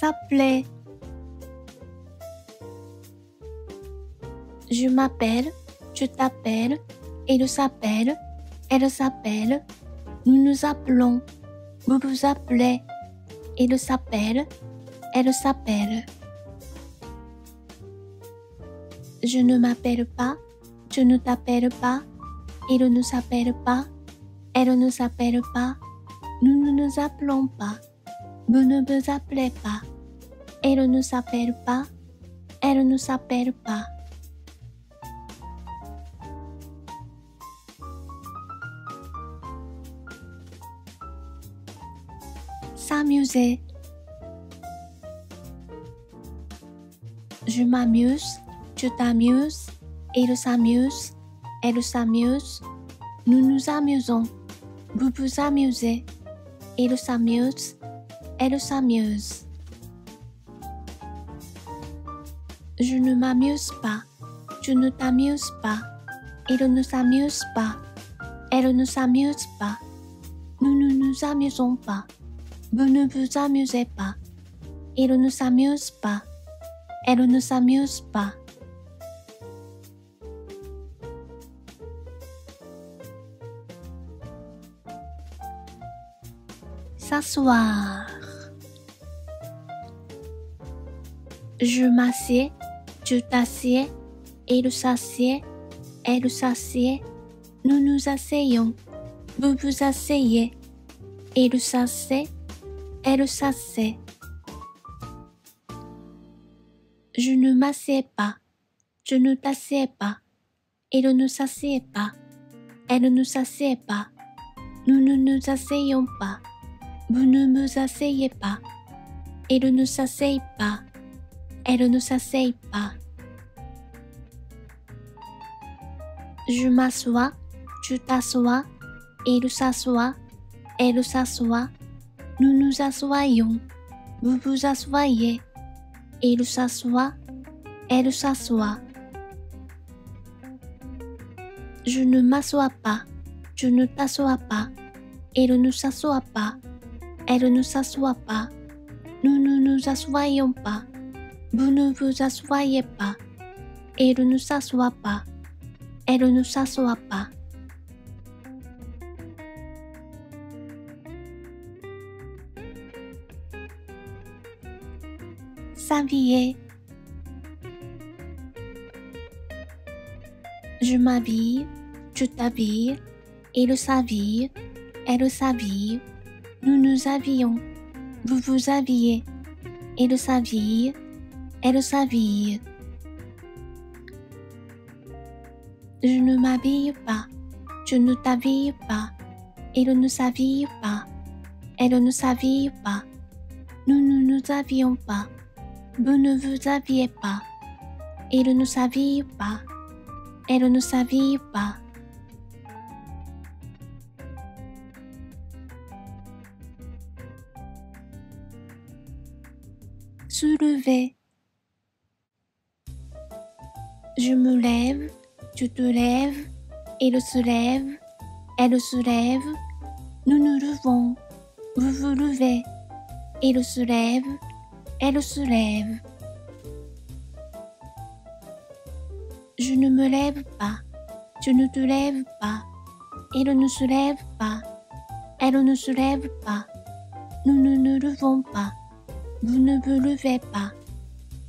s'appelait. Je m'appelle, je t'appelle, il s'appelle, elle s'appelle, nous nous appelons, vous vous appelez, il s'appelle, elle s'appelle. Je ne m'appelle pas, je ne t'appelle pas, il ne s'appelle pas, elle ne s'appelle pas, nous ne nous appelons pas, vous ne vous appelez pas, il ne s'appelle pas, elle ne s'appelle pas. S'amuser. Je m'amuse, tu t'amuses, il s'amuse, elle s'amuse, nous nous amusons, vous vous amusez, il s'amuse, elle s'amuse. Je ne m'amuse pas, tu ne t'amuses pas, il ne s'amuse pas, elle ne s'amuse pas, nous ne nous amusons pas, vous ne vous amusez pas, il ne s'amuse pas, elle ne s'amuse pas. S'asseoir. Je m'assieds, tu t'assieds, il s'assied, elle s'assied, nous nous asseyons, vous vous asseyez, il s'assied, elle s'assied. Je ne m'assieds pas, je ne t'assieds pas, il ne s'assied pas, elle ne s'assied pas, nous ne nous asseyons pas, vous ne vous asseyez pas, il ne s'asseye pas, elle ne s'asseye pas. Je m'assois, tu t'assois, il s'assoit, elle s'assoit, nous nous assoyons, vous vous assoyez, il s'assoit, elle s'assoit. Je ne m'assois pas, tu ne t'assois pas, il ne s'assoit pas, elle ne s'assoit pas, nous ne nous assoyons pas, vous ne vous assoyez pas, il ne s'assoit pas, elle ne s'assoit pas. S'habiller. Je m'habille, tu t'habilles, il s'habille, elle s'habille, nous nous habillons, vous vous habillez, il s'habille, elle s'habille. Je ne m'habille pas, tu ne t'habilles pas, il ne s'habille pas, elle ne s'habille pas, nous ne nous habillons pas, vous ne vous habillez pas, il ne s'habille pas, elle ne s'habille pas. Soulever. Je me lève, tu te lèves, il se lève, elle se lève, nous nous levons, vous vous levez, il se lève, elle se lève. Je ne me lève pas, tu ne te lèves pas, il ne se lève pas, elle ne se lève pas, nous ne nous levons pas, vous ne vous levez pas,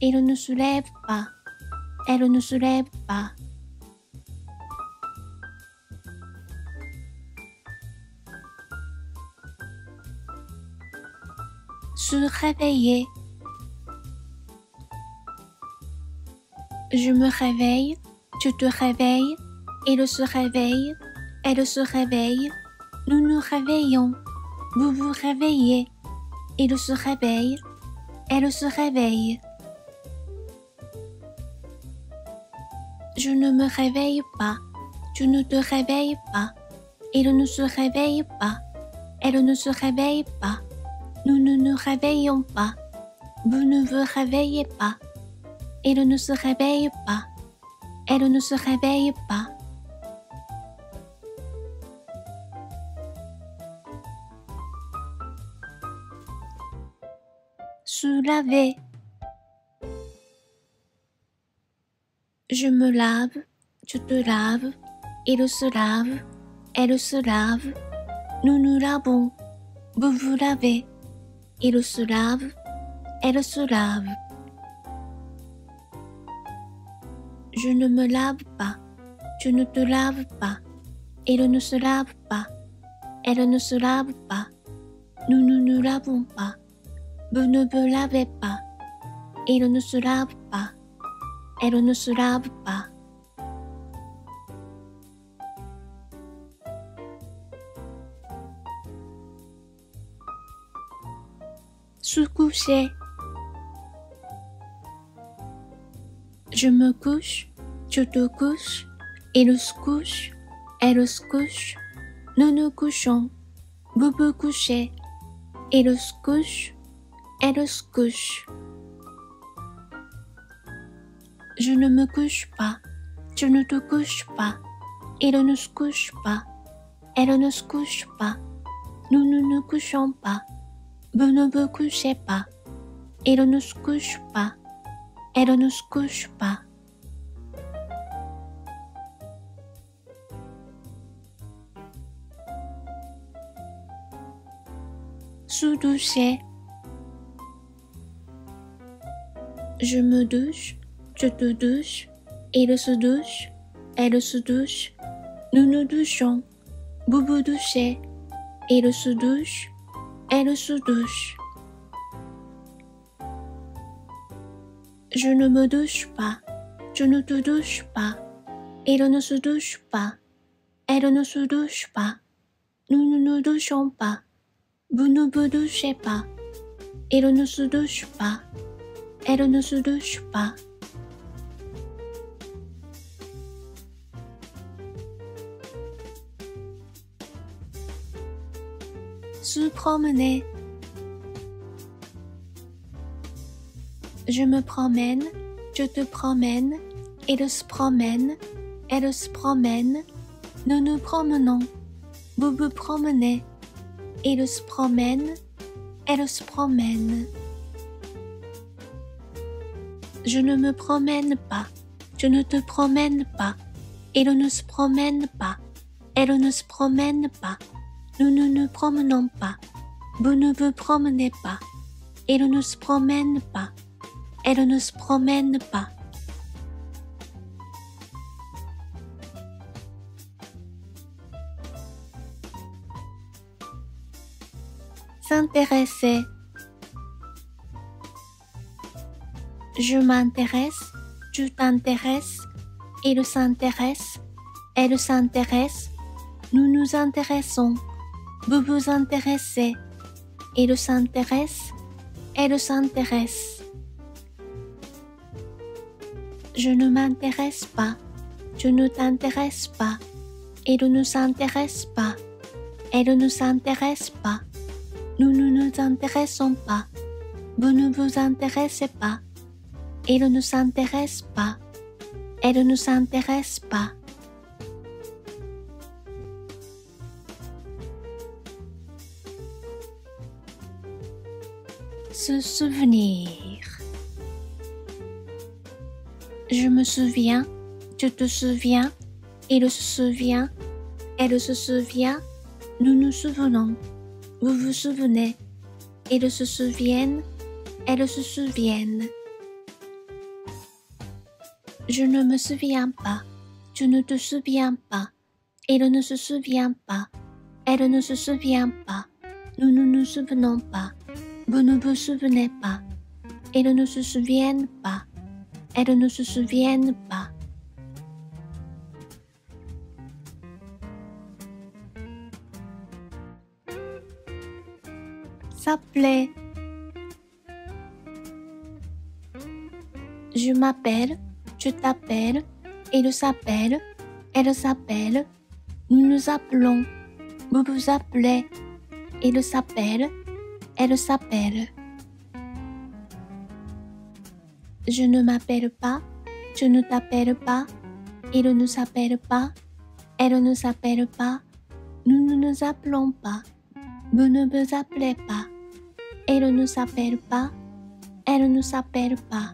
il ne se lève pas, elle ne se lève pas. Se réveiller. Je me réveille, tu te réveilles, il se réveille, elle se réveille, nous nous réveillons, vous vous réveillez, il se réveille, elle se réveille. Je ne me réveille pas, tu ne te réveilles pas, il ne se réveille pas, elle ne se réveille pas, nous ne nous réveillons pas, vous ne vous réveillez pas, il ne se réveille pas, elle ne se réveille pas. se laver. Je me lave, tu te laves, il se lave, elle se lave, nous nous lavons, vous vous lavez, il se lave, elle se lave. Je ne me lave pas, tu ne te laves pas, il ne se lave pas, elle ne se lave pas, nous ne nous lavons pas, vous ne vous lavez pas, il ne se lave pas, elle ne se lave pas. Se coucher. Je me couche, tu te couches, il se couche, elle se couche, nous nous couchons, vous vous couchez, il se couche, elle se couche. Je ne me couche pas, tu ne te couches pas, il ne se couche pas, elle ne se couche pas, nous ne nous couchons pas, vous ne vous couchez pas, il ne se couche pas, elle ne se couche pas. Se doucher. Je me douche, tu te douches, il se douche, elle se douche, nous nous douchons, vous vous douchez, il se douche, elle se douche. Je ne me douche pas, tu ne te douches pas, il ne se douche pas, elle ne se douche pas, nous ne nous douchons pas, vous ne vous douchez pas, il ne se douche pas, elle ne se douche pas. Se promener. Je me promène, tu te promènes, il se promène, elle se promène, nous nous promenons, vous vous promenez, il se promène, elle se promène. Je ne me promène pas, tu ne te promènes pas, il ne se promène pas, elle ne se promène pas, nous ne nous promenons pas, vous ne vous promenez pas, il ne se promène pas, elle ne se promène pas. S'intéresser. Je m'intéresse, tu t'intéresses, il s'intéresse, elle s'intéresse, nous nous intéressons, vous vous intéressez, il s'intéresse, elle s'intéresse. Je ne m'intéresse pas, tu ne t'intéresses pas, il ne s'intéresse pas, elle ne s'intéresse pas, nous ne nous intéressons pas, vous ne vous intéressez pas, il ne s'intéresse pas, elle ne s'intéresse pas. Se souvenir. Je me souviens, tu te souviens, il se souvient, elle se souvient, nous nous souvenons, vous vous souvenez, ils se souviennent, elles se souviennent. Je ne me souviens pas, tu ne te souviens pas, il ne se souvient pas, elle ne se souvient pas, nous ne nous souvenons pas, vous ne vous souvenez pas, ils ne se souviennent pas, elles ne se souviennent pas. S'appeler. Je m'appelle, tu t'appelles, il s'appelle, elle s'appelle, nous nous appelons, vous vous appelez, il s'appelle, elle s'appelle. Je ne m'appelle pas, tu ne t'appelles pas, il ne s'appelle pas, elle ne s'appelle pas, nous ne nous appelons pas, vous ne vous appelez pas, elle ne s'appelle pas, Elle ne s'appelle pas.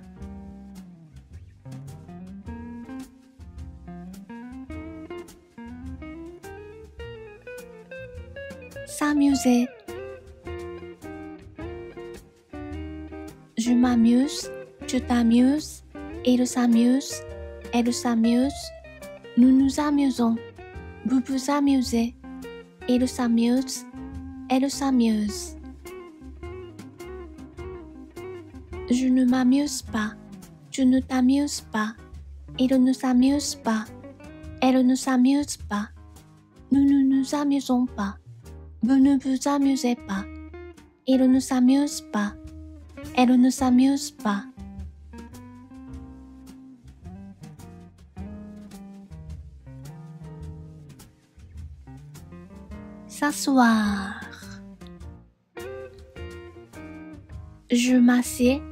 S'amuser. Je m'amuse, tu t'amuses, il s'amuse, elle s'amuse, nous nous amusons, vous vous amusez, il s'amuse, elle s'amuse. Je ne m'amuse pas, tu ne t'amuses pas, il ne s'amuse pas, elle ne s'amuse pas, nous ne nous amusons pas, vous ne vous amusez pas, il ne s'amuse pas, elle ne s'amuse pas. S'asseoir. Je m'assieds,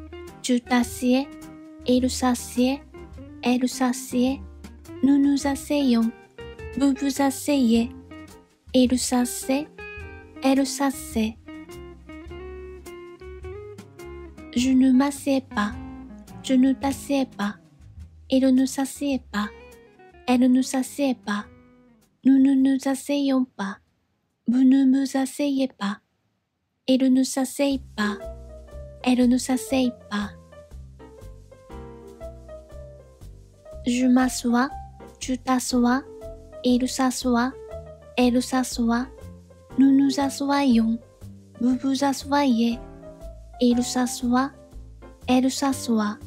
tu t'assieds, il s'assied, elle s'assied, nous nous asseyons, vous vous asseyez, il s'assied, elle s'assied. Je ne m'assieds pas, tu ne t'assieds pas, il ne s'assied pas, elle ne s'assied pas, nous ne nous asseyons pas, vous ne vous asseyez pas, il ne s'asseye pas, elle ne s'asseye pas. Je m'assois, tu t'assois, il s'assoit, elle s'assoit, nous nous assoyons, vous vous assoyez, il s'assoit, elle s'assoit.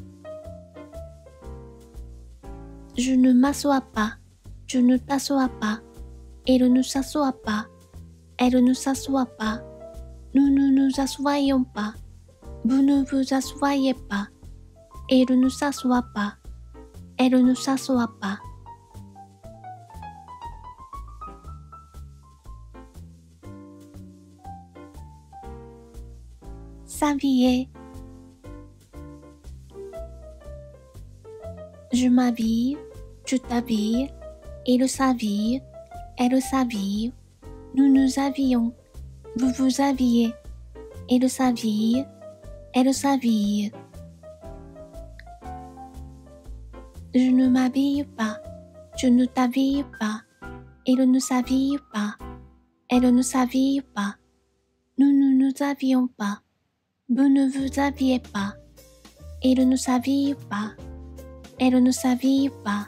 Je ne m'assois pas, tu ne t'assois pas, il ne s'assoit pas, elle ne s'assoit pas, nous ne nous assoyons pas, vous ne vous assoyez pas, il ne s'assoit pas, elle ne s'assoit pas. S'habiller. Je m'habille, tu t'habilles, il s'habille, elle s'habille, nous nous habillons, vous vous habillez, il s'habille, elle s'habille. Je ne m'habille pas, tu ne t'habilles pas, il ne s'habille pas, elle ne s'habille pas, nous ne nous habillons pas, vous ne vous habillez pas, il ne s'habille pas, elle ne s'habille pas.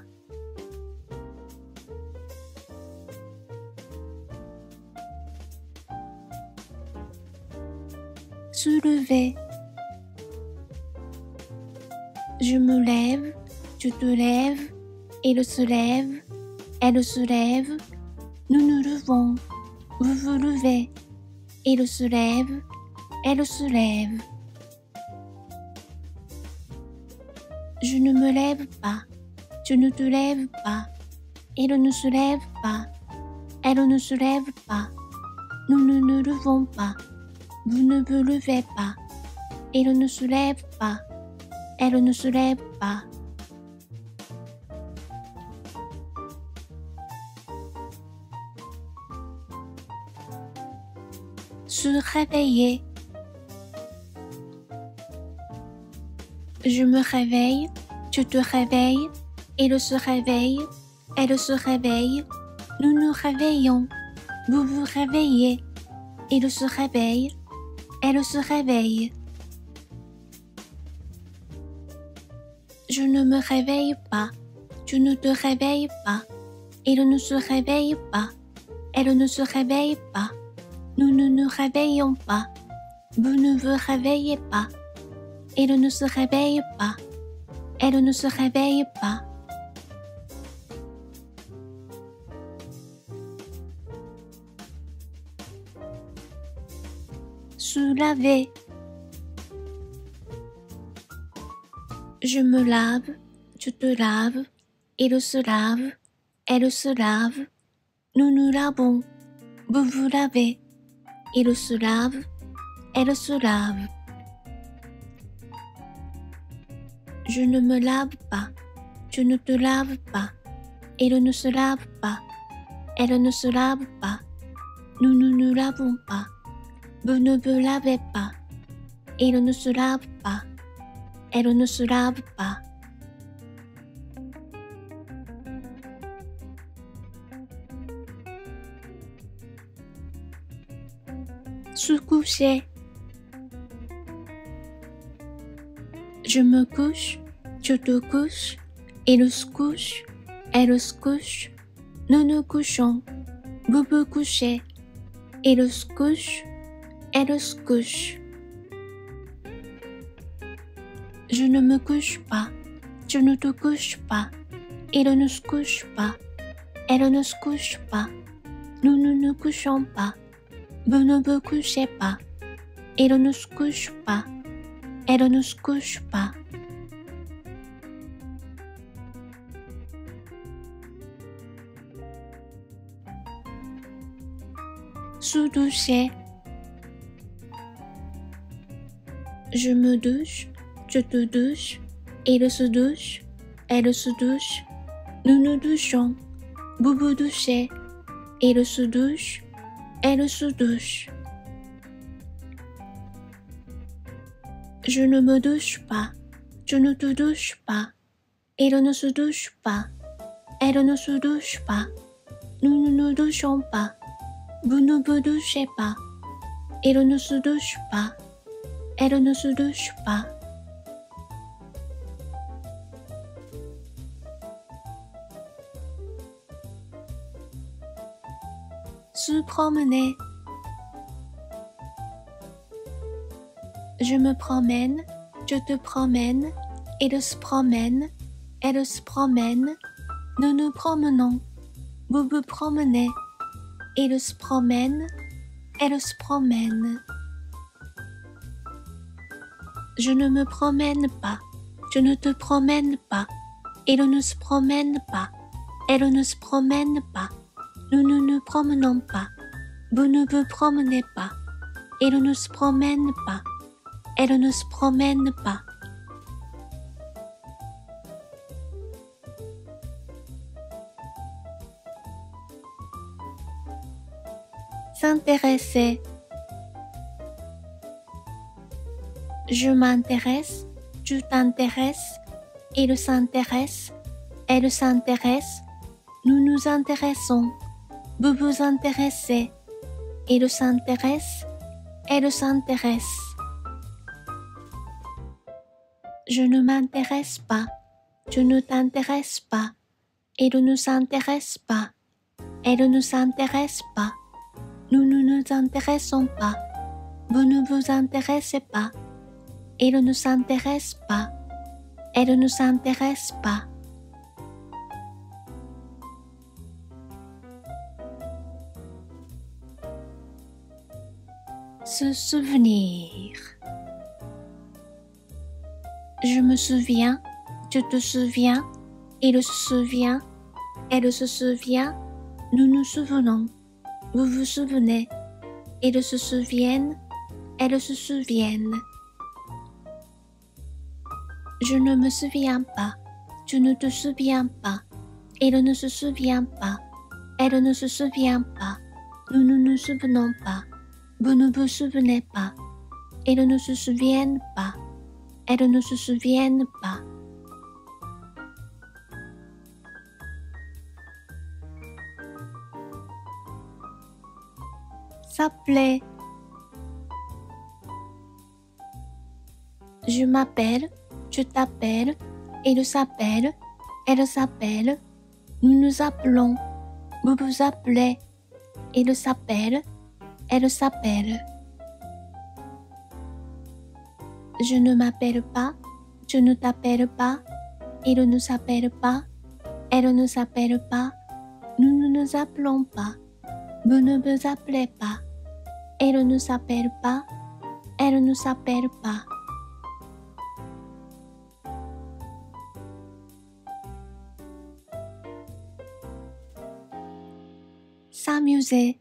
Soulever. Je me lève, tu te lèves, il se lève, elle se lève, nous nous levons, vous vous levez, il se lève, elle se lève. Je ne me lève pas, tu ne te lèves pas, il ne se lève pas, elle ne se lève pas, nous ne nous levons pas, vous ne vous levez pas, il ne se lève pas, elle ne se lève pas. Se réveiller. Je me réveille, tu te réveilles, il se réveille, elle se réveille, nous nous réveillons, vous vous réveillez, il se réveille, elle se réveille. Je ne me réveille pas, tu ne te réveilles pas, il ne se réveille pas, elle ne se réveille pas, nous ne nous réveillons pas, vous ne vous réveillez pas, il ne se réveille pas, elle ne se réveille pas. Se laver. Je me lave, tu te laves, il se lave, elle se lave, nous nous lavons, vous vous lavez, il se lave, elle se lave. Je ne me lave pas, tu ne te laves pas, il ne se lave pas, elle ne se lave pas, nous ne nous lavons pas, vous ne vous lavez pas, il ne se lave pas, Elle ne se lave pas. Se coucher. Je me couche, tu te couches, il se couche, elle se couche, nous nous couchons, vous vous couchez, il se couche, elle se couche. Je ne me couche pas, tu ne te couches pas, il ne se couche pas, elle ne se couche pas, nous ne nous couchons pas, vous ne vous couchez pas, il ne se couche pas, elle ne se couche pas. Se doucher. Je me douche, tu te douches, il se douche, elle se douche, nous nous douchons, vous vous douchez, il se douche, elle se douche. Je ne me douche pas, tu ne te douches pas, il ne se douche pas, elle ne se douche pas, nous ne nous douchons pas, vous ne vous douchez pas, il ne se douche pas, elle ne se douche pas. Se promener. Je me promène, tu te promènes, il se promène, elle se promène, nous nous promenons, vous vous promenez, il se promène, elle se promène. Je ne me promène pas, tu ne te promènes pas, il ne se promène pas, elle ne se promène pas, nous ne nous promenons pas, vous ne vous promenez pas, il ne se promène pas, elle ne se promène pas. S'intéresser. Je m'intéresse, tu t'intéresses, il s'intéresse, elle s'intéresse, nous nous intéressons, vous vous intéressez, il s'intéresse, elle s'intéresse. Je ne m'intéresse pas, tu ne t'intéresses pas, il ne s'intéresse pas, elle ne s'intéresse pas, nous ne nous intéressons pas, vous ne vous intéressez pas, il ne s'intéresse pas, elle ne s'intéresse pas. Se souvenir. Je me souviens, tu te souviens, il se souvient, elle se souvient, nous nous souvenons, vous vous souvenez, ils se souviennent, elles se souviennent. Je ne me souviens pas, tu ne te souviens pas, il ne se souvient pas, elle ne se souvient pas, nous ne nous souvenons pas, vous ne vous souvenez pas, ils ne se souviennent pas, elles ne se souviennent pas. S'appeler. Je m'appelle, tu t'appelles, il s'appelle, elle s'appelle, nous nous appelons, vous vous appelez, il s'appelle, elle s'appelle. Je ne m'appelle pas, tu ne t'appelles pas, il ne s'appelle pas, elle ne s'appelle pas, nous ne nous appelons pas, vous ne vous appelez pas, elle ne s'appelle pas, elle ne s'appelle pas. S'amuser.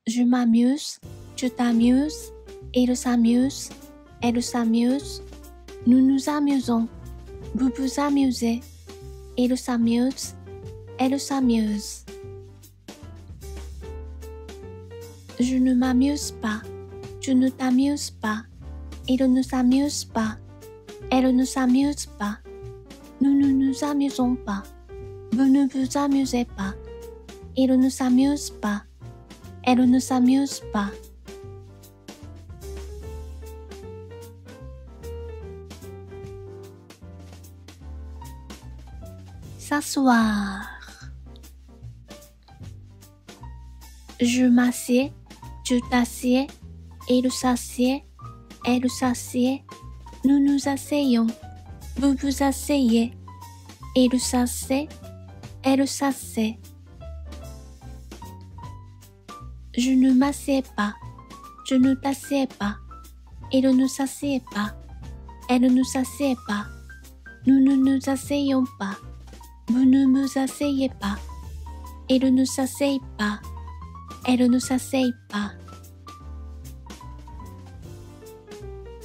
Je m'amuse, tu t'amuses, il s'amuse, elle s'amuse, nous nous amusons, vous vous amusez, il s'amuse, elle s'amuse. Je ne m'amuse pas, Tu ne t'amuses pas. Il ne s'amuse pas. Elle ne s'amuse pas. Nous ne nous amusons pas. Vous ne vous amusez pas. Il ne s'amuse pas. Elle ne s'amuse pas. S'asseoir. Je m'assieds, tu t'assieds, il s'assied, elle s'assied, nous nous asseyons, vous vous asseyez, il s'assied, elle s'assied. Je ne m'assieds pas, je ne t'assieds pas, il ne s'assied pas, elle ne s'assied pas, nous ne nous asseyons pas, vous ne vous asseyez pas, il ne s'assied pas, elle ne s'assied pas.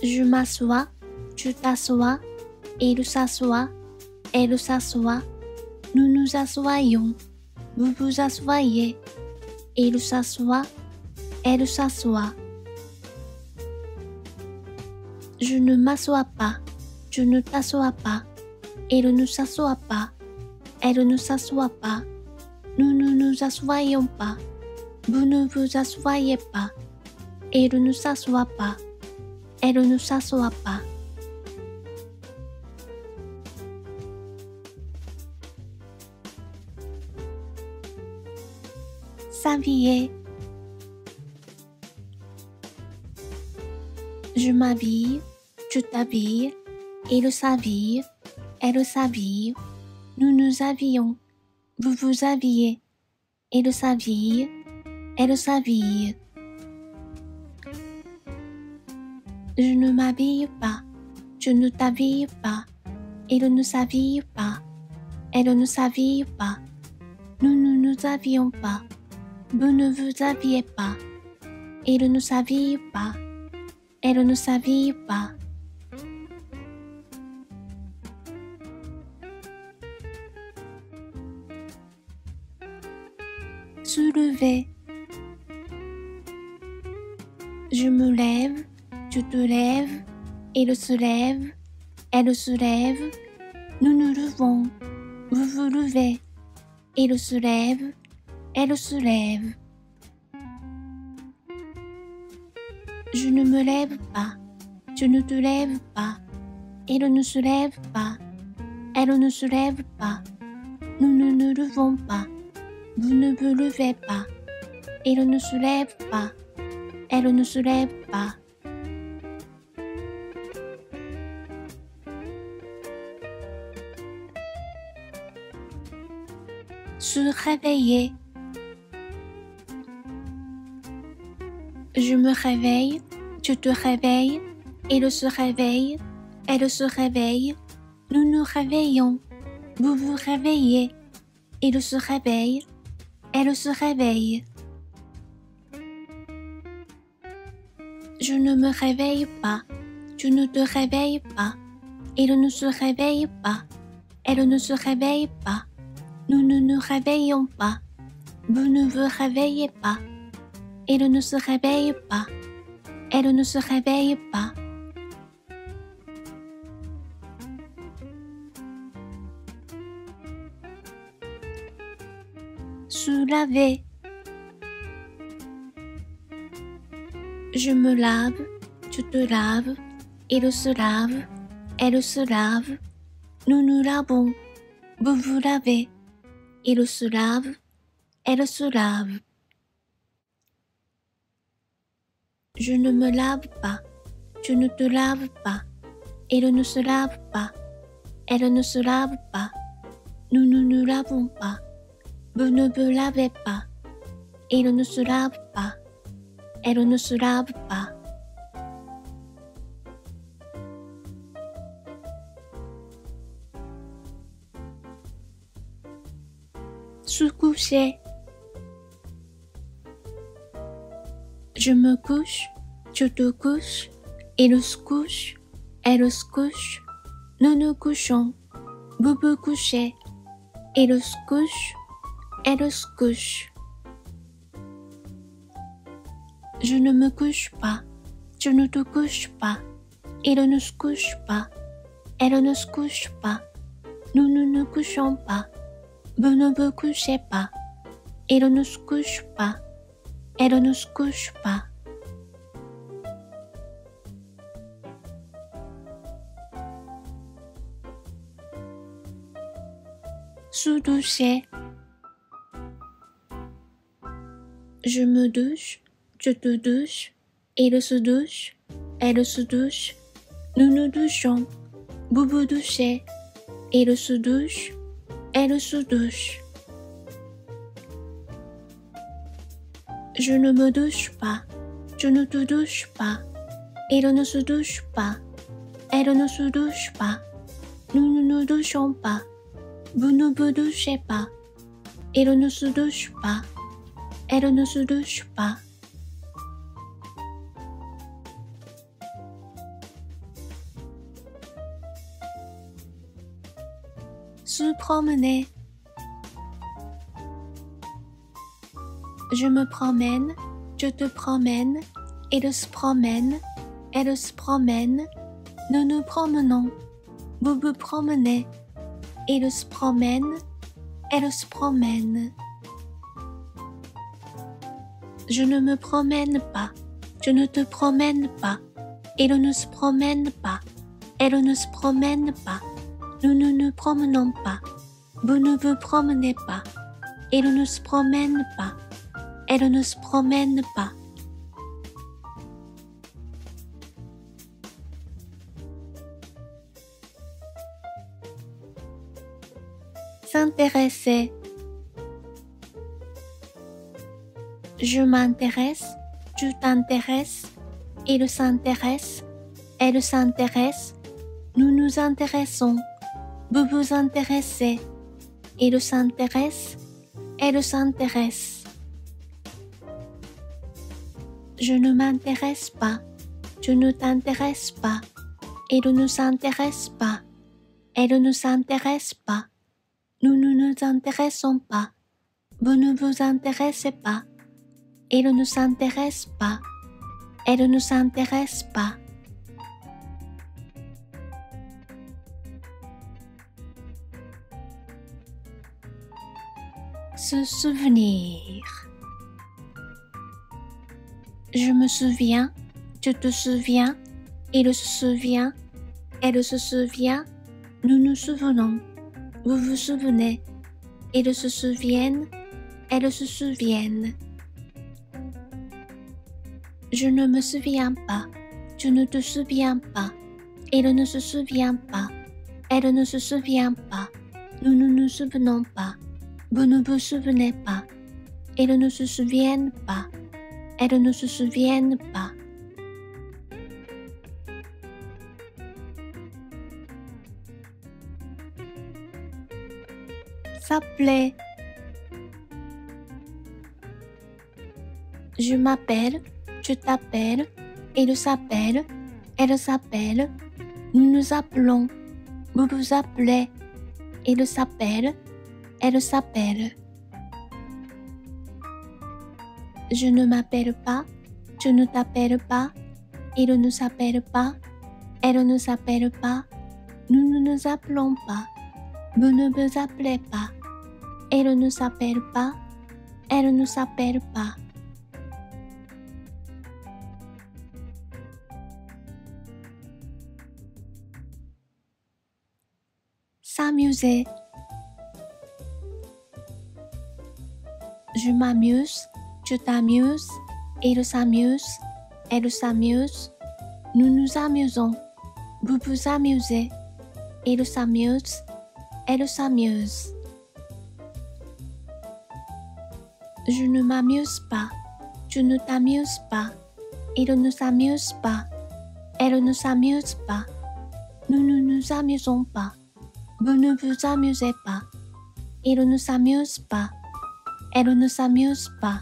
Je m'assois, tu t'assois, il s'assoit, elle s'assoit, nous nous assoyons, vous vous assoyez, il s'assoit, elle s'assoit. Je ne m'assois pas, tu ne t'assois pas, il ne s'assoit pas, elle ne s'assoit pas, nous ne nous assoyons pas, vous ne vous assoyez pas, il ne s'assoit pas, elle ne s'assoit pas. S'habiller. Je m'habille, tu t'habilles, il s'habille, elle s'habille, nous nous habillons, vous vous habillez, il s'habille, elle s'habille. Je ne m'habille pas, tu ne t'habilles pas, il ne s'habille pas, elle ne s'habille pas, nous ne nous habillons pas, vous ne vous habillez pas, il ne s'habille pas, elle ne s'habille pas. Soulever. Je me lève, tu te lèves, il se lève, elle se lève, nous nous levons, vous vous levez, il se lève, elle se lève. Je ne me lève pas, tu ne te lèves pas, il ne se lève pas, elle ne se lève pas, nous ne nous levons pas, vous ne vous levez pas, il ne se lève pas, elle ne se lève pas. Se réveiller. Je me réveille, tu te réveilles, il se réveille, elle se réveille, nous nous réveillons, vous vous réveillez, il se réveille, elle se réveille. Je ne me réveille pas, tu ne te réveilles pas, il ne se réveille pas, elle ne se réveille pas, nous ne nous réveillons pas, vous ne vous réveillez pas, il ne se réveille pas, elle ne se réveille pas. Se laver. Je me lave, tu te laves, il se lave, elle se lave, nous nous lavons, vous vous lavez, il se lave, elle se lave. Je ne me lave pas, tu ne te laves pas, il ne se lave pas, elle ne se lave pas, nous ne nous lavons pas, vous ne vous lavez pas, il ne se lave pas, elle ne se lave pas. Se coucher. Je me couche, tu te couches, il se couche, elle se couche, nous nous couchons, vous vous couchez, il se couche, elle se couche. Je ne me couche pas, tu ne te couches pas, il ne se couche pas, elle ne se couche pas, nous ne nous couchons pas, vous ne vous couchez pas, il ne se couche pas, elle ne se couche pas. Se doucher. Je me douche, tu te douches, il se douche, elle se douche, nous nous douchons, vous vous douchez, il se douche, elle se douche. Je ne me douche pas, tu ne te douches pas, il ne se douche pas, elle ne se douche pas, nous ne nous douchons pas, vous ne vous douchez pas, il ne se douche pas, elle ne se douche pas. Se promener. Je me promène, tu te promènes, il se promène, elle se promène, nous nous promenons, vous vous promenez, il se promène, elle se promène. Je ne me promène pas, tu ne te promènes pas, il ne se promène pas, elle ne se promène pas, nous ne nous promenons pas, vous ne vous promenez pas, il ne se promène pas, elle ne se promène pas. S'intéresser. Je m'intéresse, tu t'intéresses, il s'intéresse, elle s'intéresse, nous nous intéressons, vous vous intéressez, il s'intéresse, elle s'intéresse. Je ne m'intéresse pas, tu ne t'intéresses pas, il ne s'intéresse pas, elle ne s'intéresse pas, nous ne nous intéressons pas, vous ne vous intéressez pas, il ne s'intéresse pas, elle ne s'intéresse pas. Se souvenir. Je me souviens, tu te souviens, il se souvient, elle se souvient, nous nous souvenons, vous vous souvenez, ils se souviennent, elles se souviennent. Je ne me souviens pas, tu ne te souviens pas, il ne se souvient pas, elle ne se souvient pas, nous ne nous souvenons pas, vous ne vous souvenez pas, ils ne se souviennent pas, elles ne se souviennent pas. S'appeler. Je m'appelle, tu t'appelles, il s'appelle, elle s'appelle, nous nous appelons, vous vous appelez, il s'appelle, elle s'appelle. Je ne m'appelle pas, tu ne t'appelles pas, il ne s'appelle pas, elle ne s'appelle pas, nous ne nous appelons pas, vous ne vous appelez pas, elle ne s'appelle pas, elle ne s'appelle pas. S'amuser. Je m'amuse, tu t'amuses, il s'amuse, elle s'amuse, nous nous amusons, vous vous amusez, il s'amuse, elle s'amuse. Je ne m'amuse pas, tu ne t'amuses pas, il ne s'amuse pas, elle ne s'amuse pas, nous ne nous amusons pas, vous ne vous amusez pas, il ne s'amuse pas, elle ne s'amuse pas.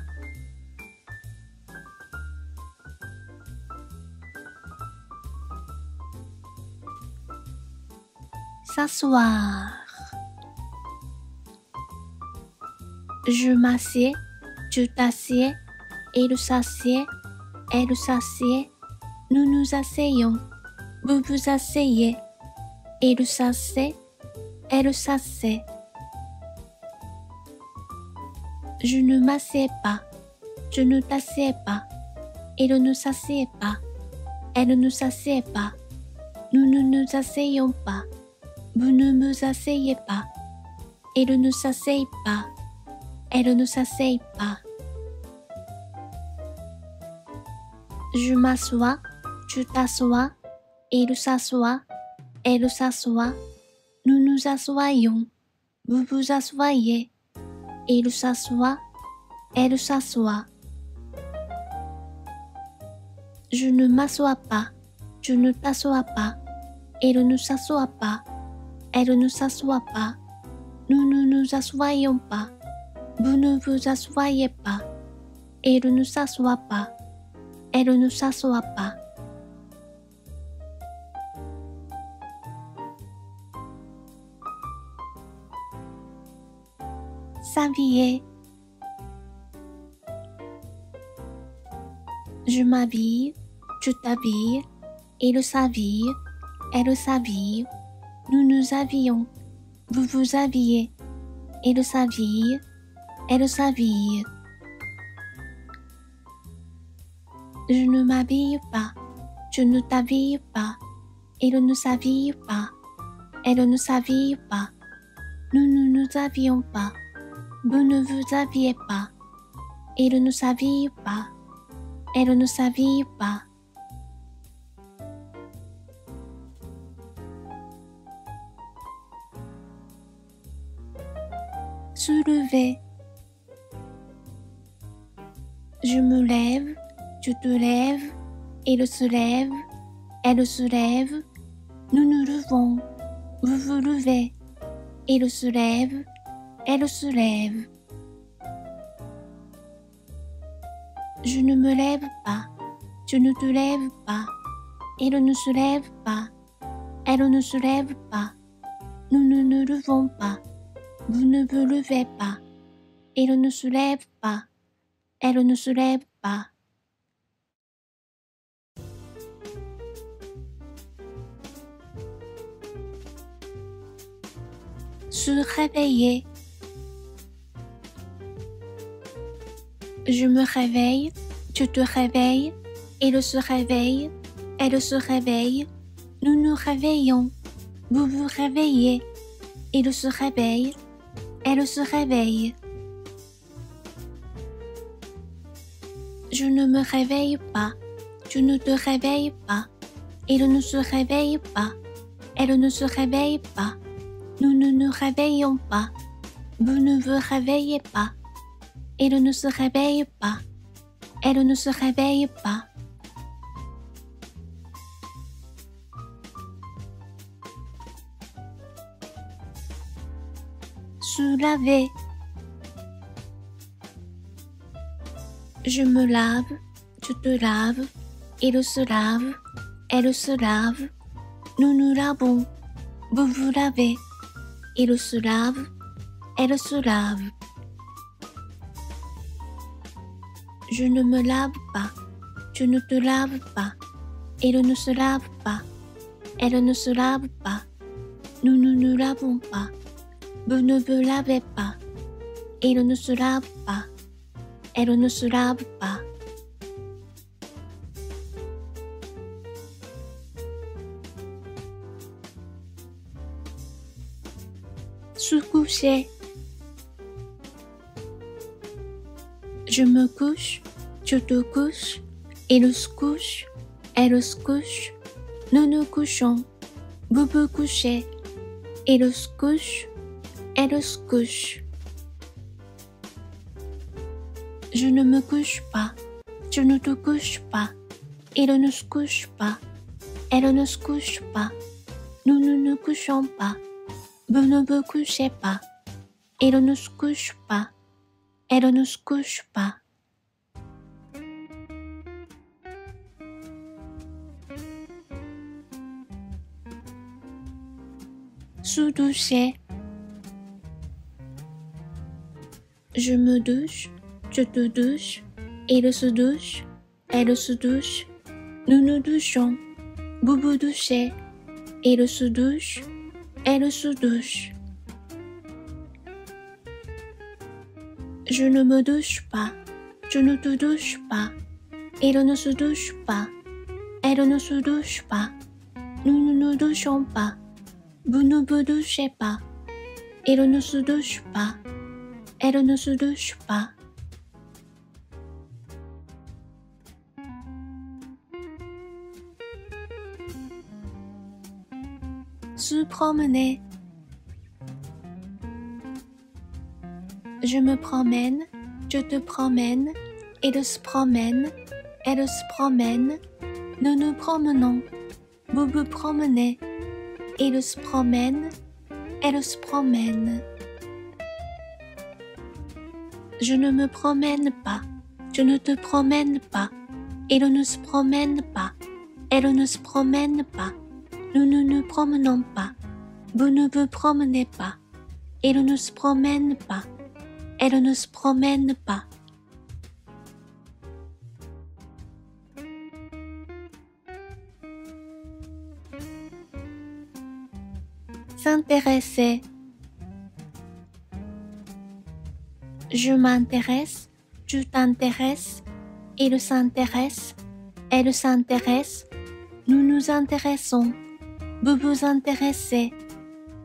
S'asseoir. Je m'assieds, tu t'assieds, il s'assied, elle s'assied, nous nous asseyons, vous vous asseyez, il s'assied, elle s'assied. Je ne m'assieds pas, je ne t'assieds pas, il ne s'assied pas, elle ne s'assied pas, nous ne nous asseyons pas, vous ne vous asseyez pas, il ne s'assied pas, elle ne s'assied pas. Je m'assois, tu t'assois, il s'assoit, elle s'assoit, nous nous assoyons, vous vous assoyez, il s'assoit, elle s'assoit. Je ne m'assois pas, tu ne t'assois pas, il ne s'assoit pas, elle ne s'assoit pas, nous ne nous assoyons pas, vous ne vous assoyez pas, il ne s'assoit pas, elle ne s'assoit pas. S'habiller. Je m'habille, tu t'habilles, il s'habille, elle s'habille, nous nous habillons, vous vous habillez, il s'habille, elle s'habille. Je ne m'habille pas, tu ne t'habilles pas, il ne s'habille pas, elle ne s'habille pas, nous ne nous habillons pas, vous ne vous habillez pas, il ne s'habille pas, elle ne s'habille pas. Soulever. Je me lève, tu te lèves, il se lève, elle se lève, nous nous levons, vous vous levez, il se lève, elle se lève. Je ne me lève pas, tu ne te lèves pas, il ne se lève pas, elle ne se lève pas, nous ne nous levons pas, vous ne vous levez pas, il ne se lève pas, elle ne se lève pas. Se réveiller. Je me réveille, tu te réveilles, il se réveille, elle se réveille, nous nous réveillons, vous vous réveillez, il se réveille, elle se réveille. Je ne me réveille pas, tu ne te réveilles pas, il ne se réveille pas, elle ne se réveille pas, nous ne nous réveillons pas, vous ne vous réveillez pas, il ne se réveille pas, elle ne se réveille pas. Se laver. Je me lave, tu te laves, il se lave, elle se lave, nous nous lavons, vous vous lavez, il se lave, elle se lave. Je ne me lave pas, tu ne te laves pas, il ne se lave pas, elle ne se lave pas, nous ne nous lavons pas, vous ne vous lavez pas, il ne se lave pas, elle ne se lave pas. Se coucher. Je me couche, tu te couches, il se couche, elle se couche, nous nous couchons, vous vous couchez, il se couche, elle se couche. Je ne me couche pas, tu ne te couches pas, il ne se couche pas, elle ne se couche pas, nous ne nous couchons pas, vous ne vous couchez pas, il ne se couche pas, elle ne se couche pas. Se doucher. Je me douche, tu te douches, il se douche, elle se douche, nous nous douchons, vous vous douchez, il se douche, elle se douche. Je ne me douche pas, je ne te douche pas, il ne se douche pas, elle ne se douche pas, nous ne nous douchons pas, vous ne vous douchez pas, il ne se douche pas, elle ne se douche pas. Se promener. Je me promène, je te promène, il se promène, elle se promène, nous nous promenons, vous vous promenez, il se promène, elle se promène. Je ne me promène pas, je ne te promène pas, il ne se promène pas, elle ne se promène pas, nous ne nous promenons pas, vous ne vous promenez pas, il ne se promène pas, elle ne se promène pas. S'intéresser. Je m'intéresse, tu t'intéresses, il s'intéresse, elle s'intéresse, nous nous intéressons, vous vous intéressez,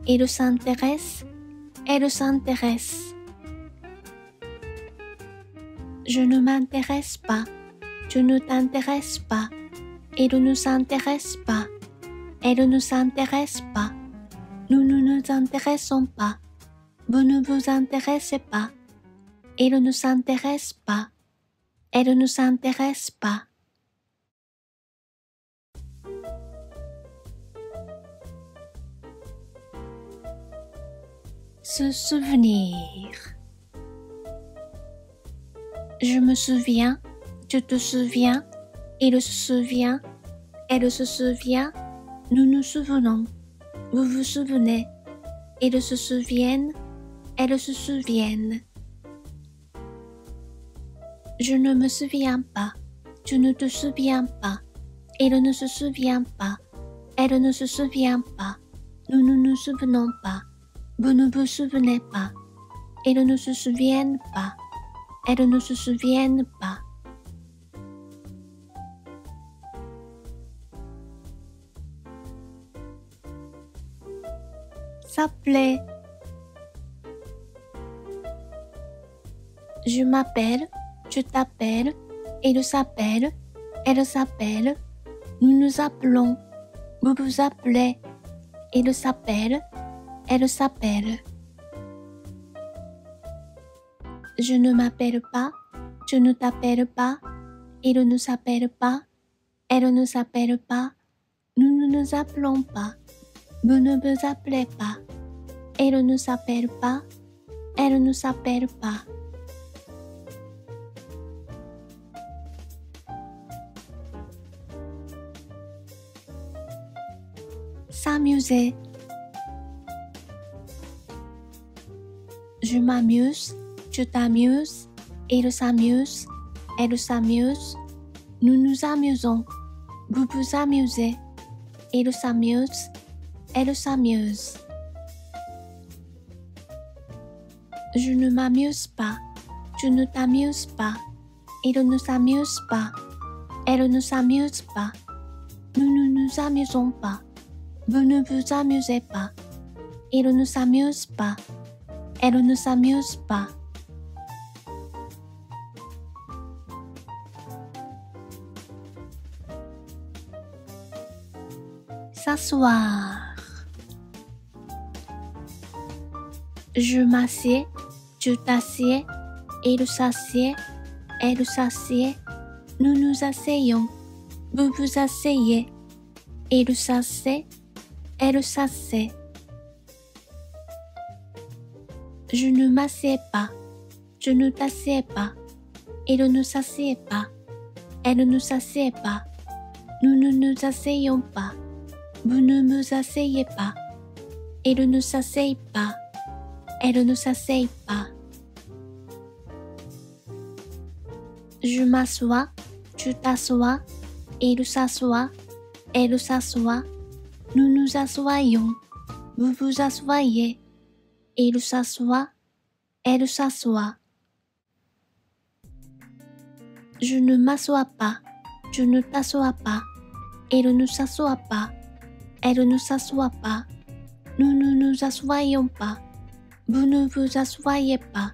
il s'intéresse, elle s'intéresse. Je ne m'intéresse pas, tu ne t'intéresses pas, il ne s'intéresse pas, elle ne s'intéresse pas, nous ne nous intéressons pas, vous ne vous intéressez pas, il ne s'intéresse pas, elle ne s'intéresse pas. Se souvenir. Je me souviens, tu te souviens, il se souvient, elle se souvient, nous nous souvenons, vous vous souvenez, ils se souviennent, elles se souviennent. Je ne me souviens pas, tu ne te souviens pas, il ne se souvient pas, elle ne se souvient pas, nous ne nous souvenons pas, vous ne vous souvenez pas, ils ne se souviennent pas, elles ne se souviennent pas. S'appeler. Je m'appelle, je t'appelle, il s'appelle, elle s'appelle, nous nous appelons, vous vous appelez, il s'appelle, elle s'appelle. Je ne m'appelle pas, tu ne t'appelles pas, il ne s'appelle pas, elle ne s'appelle pas, nous ne nous appelons pas, vous ne vous appelez pas, il ne s'appelle pas, elle ne s'appelle pas. S'amuser. Je m'amuse, tu t'amuses, il s'amuse, elle s'amuse, nous nous amusons, vous vous amusez, il s'amuse, elle s'amuse. Je ne m'amuse pas, tu ne t'amuses pas, il ne s'amuse pas, elle ne s'amuse pas, nous ne nous amusons pas, vous ne vous amusez pas, il ne s'amuse pas, elle ne s'amuse pas. S'asseoir. Je m'assieds, tu t'assieds, il s'assied, elle s'assied, nous nous asseyons, vous vous asseyez, il s'assied, elle s'assied. Je ne m'assieds pas, tu ne t'assieds pas, il ne s'assied pas, elle ne s'assied pas, nous ne nous asseyons pas, vous ne vous asseyez pas, il ne s'asseye pas, elle ne s'asseye pas. Je m'assois, tu t'assois, Il s'assoit, elle s'assoit, nous nous assoyons, vous vous assoyez. Il s'assoit, elle s'assoit. Je ne m'assois pas, je ne t'assois pas. Elle ne s'assoit pas, elle ne s'assoit pas. Nous ne nous assoyons pas, vous ne vous assoyez pas.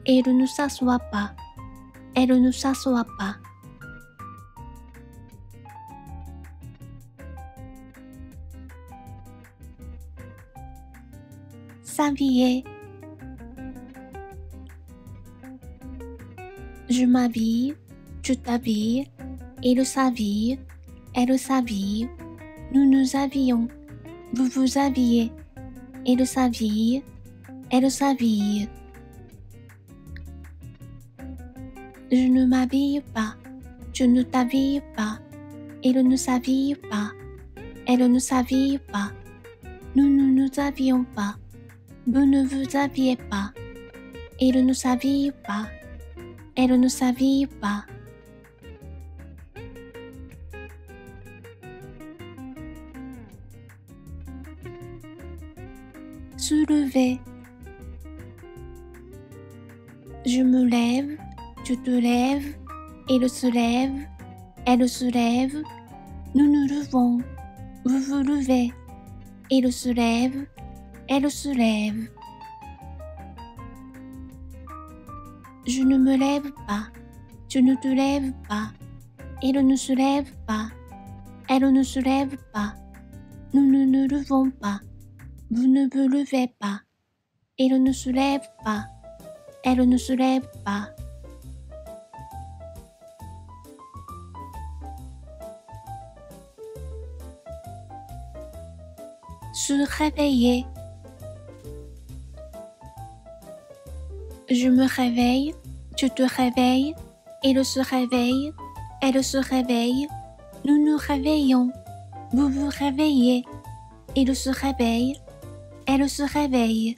Elle ne s'assoit pas, elle ne s'assoit pas. S'habiller. Je m'habille, tu t'habilles, il s'habille, elle s'habille, nous nous habillons, vous vous habillez, il s'habille, elle s'habille. Je ne m'habille pas, tu ne t'habilles pas, il ne s'habille pas, elle ne s'habille pas, nous ne nous habillons pas, vous ne vous habillez pas, il ne s'habille pas, elle ne s'habille pas. Soulever. Je me lève, tu te lèves, il se lève, elle se lève, nous nous levons, vous vous levez, il se lève, elle se lève. Je ne me lève pas, tu ne te lèves pas, il ne se lève pas, elle ne se lève pas, nous ne nous levons pas, vous ne vous levez pas, il ne se lève pas, elle ne se lève pas. Se réveiller. Je me réveille, tu te réveilles, il se réveille, elle se réveille, nous nous réveillons, vous vous réveillez, il se réveille, elle se réveille.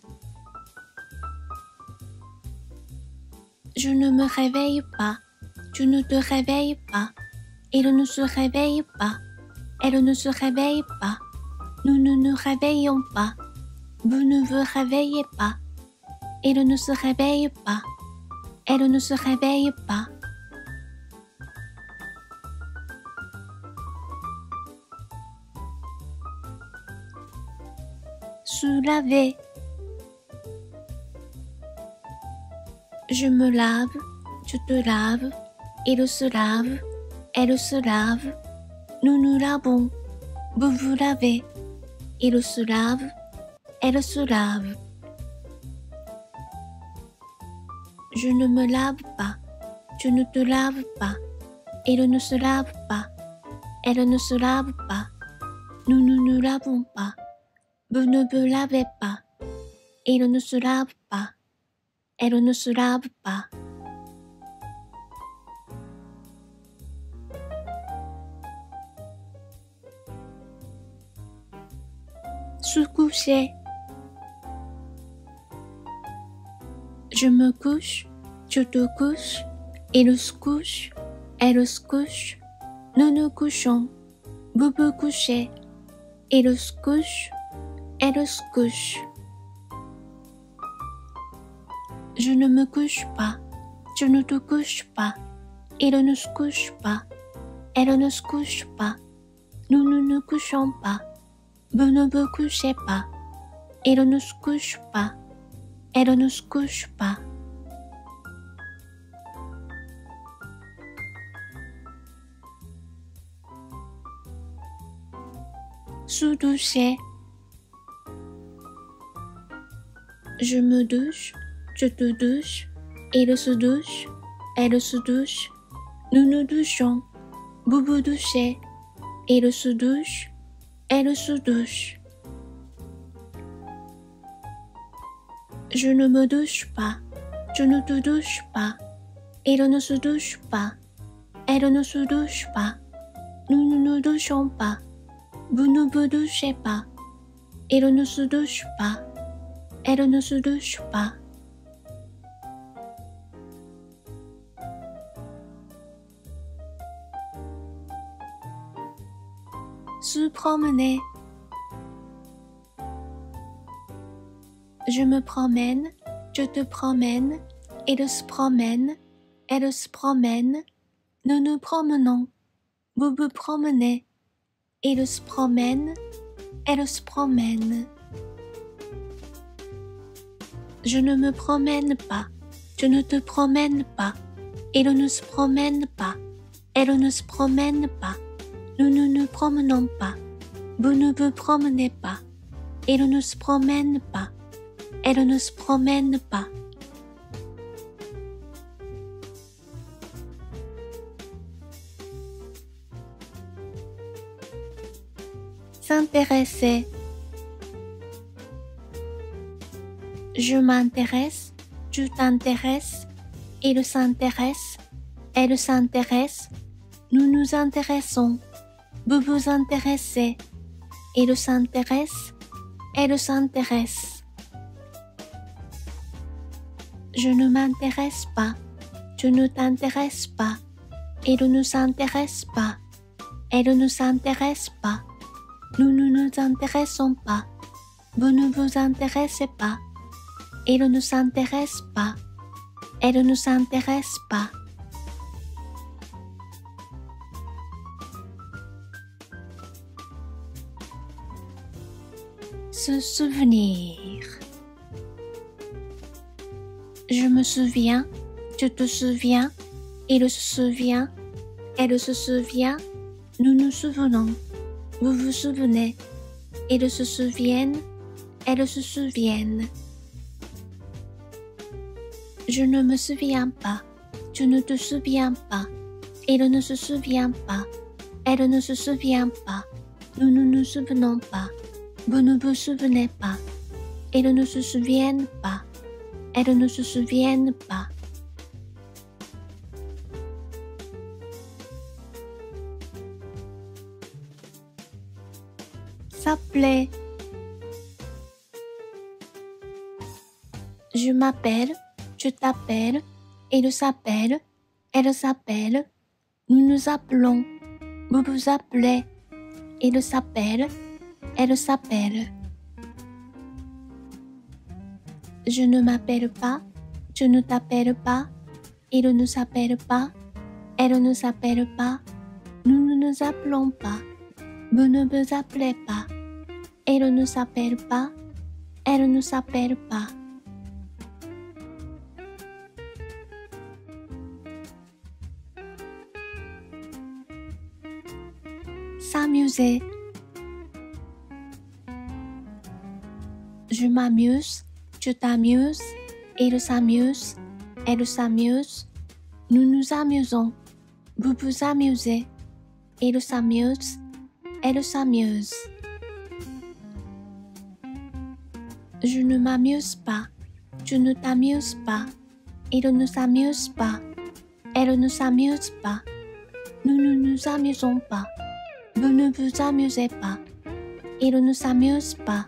Je ne me réveille pas, tu ne te réveilles pas, il ne se réveille pas, elle ne se réveille pas, nous ne nous réveillons pas, vous ne vous réveillez pas, il ne se réveille pas, elle ne se réveille pas. Se laver. Je me lave, tu te laves, il se lave, elle se lave, nous nous lavons, vous vous lavez, il se lave, elle se lave. Je ne me lave pas, tu ne te laves pas, il ne se lave pas, elle ne se lave pas, nous ne nous lavons pas, vous ne vous lavez pas, il ne se lave pas, elle ne se lave pas. Se coucher. Je me couche, tu te couches, il se couche, elle se couche, nous nous couchons, vous vous couchez, il se couche, elle se couche. Je ne me couche pas, tu ne te couches pas, il ne se couche pas, elle ne se couche pas, nous ne nous couchons pas, vous ne vous couchez pas, il ne se couche pas, elle ne se couche pas. Se doucher. Je me douche, tu te douches, il se douche, elle se douche, nous nous douchons, vous vous douchez, il se douche, elle se douche. Je ne me douche pas, tu ne te douches pas, il ne se douche pas, elle ne se douche pas, nous ne nous douchons pas, vous ne vous douchez pas, il ne se douche pas, elle ne se douche pas. se promener. Je me promène, je te promène, il se promène, elle se promène, nous nous promenons, vous vous promenez, il se promène, elle se promène. Je ne me promène pas, je ne te promène pas, il ne se promène pas, elle ne se promène pas, nous ne nous promenons pas, vous ne vous promenez pas, il ne se promène pas, elle ne se promène pas. S'intéresser. Je m'intéresse, tu t'intéresses, il s'intéresse, elle s'intéresse, nous nous intéressons, vous vous intéressez, il s'intéresse, elle s'intéresse. Je ne m'intéresse pas, tu ne t'intéresses pas, il ne s'intéresse pas, elle ne s'intéresse pas, nous ne nous intéressons pas, vous ne vous intéressez pas, il ne s'intéresse pas, elle ne s'intéresse pas. Se souvenir. Je me souviens, tu te souviens, il se souvient, elle se souvient, nous nous souvenons, vous vous souvenez, ils se souviennent, elles se souviennent. Je ne me souviens pas, tu ne te souviens pas, il ne se souvient pas, elle ne se souvient pas, nous ne nous souvenons pas, vous ne vous souvenez pas, ils ne se souviennent pas, elles ne se souviennent pas. S'appeler. Je m'appelle, tu t'appelles, il s'appelle, elle s'appelle, nous nous appelons, vous vous appelez, il s'appelle, elle s'appelle. Je ne m'appelle pas, tu ne t'appelles pas, il ne s'appelle pas, elle ne s'appelle pas, nous ne nous appelons pas, vous ne vous appelez pas, il ne s'appelle pas, elle ne s'appelle pas. S'amuser. Je m'amuse, tu t'amuses, il s'amuse, elle s'amuse, nous nous amusons, vous vous amusez, il s'amuse, elle s'amuse. Je ne m'amuse pas, tu ne t'amuses pas, il ne s'amuse pas, elle ne s'amuse pas, nous ne nous amusons pas, vous ne vous amusez pas, il ne s'amuse pas,